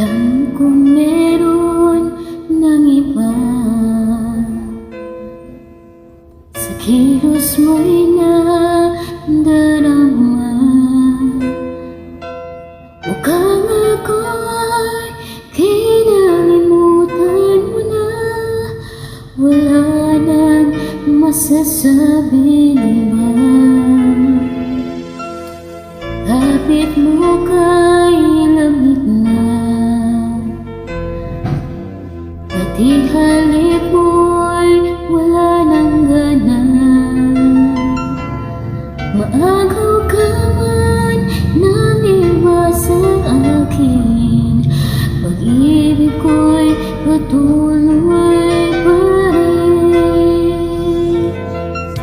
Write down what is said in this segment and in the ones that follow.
Alam kong meron ng iba sa kilos mo'y nadarama. Mukhang ako ay kinalimutan mo na. Wala nang masasabi iba. Kapit mo kay lamig na, pati halik mo'y wala nang gana. Maagaw ka man ng iba sa akin, pag-ibig ko'y patuloy pa rin.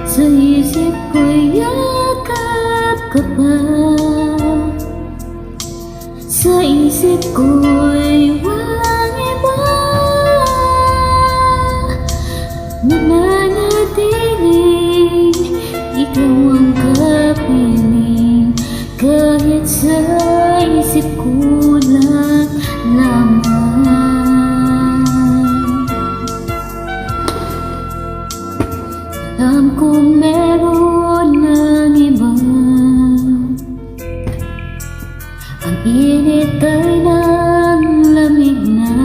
Sa isip ko'y yakap ka pa, sa isip ko'y walang iba. Nananatiling ikaw ang kapiling, kahit sa isip ko lang lamang. Alam kong meron ng iba, ang init ay ng lamig na.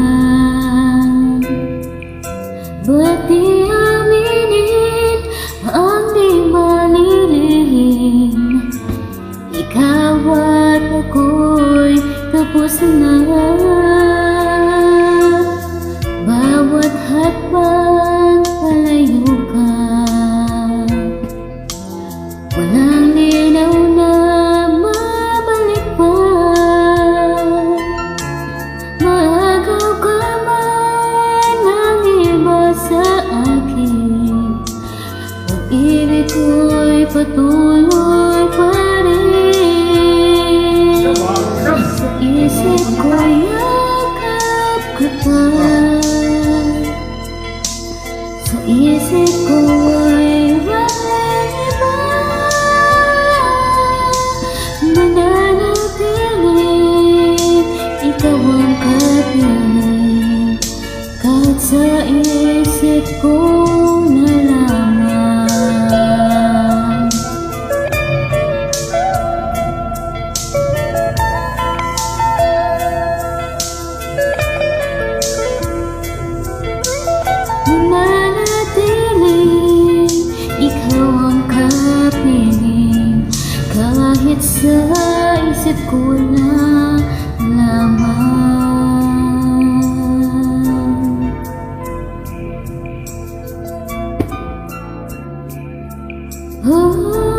Ba't di aminin ang di malilihim? Ikaw at ako'y tapos na. Bawat hakbang palayo ka, walang linaw na mabalik pa. Maagaw ka man ng iba sa akin, pag-ibig ko'y patuloy pa rin. Sa isip ko'y yakap ka pa, sa isip ko'y walang iba. Mananatiling ikaw ang kapiling, kahit sa isip ko na lamang. Mananatiling ikaw ang kapiling, kahit sa isip ko na lamang. Oh.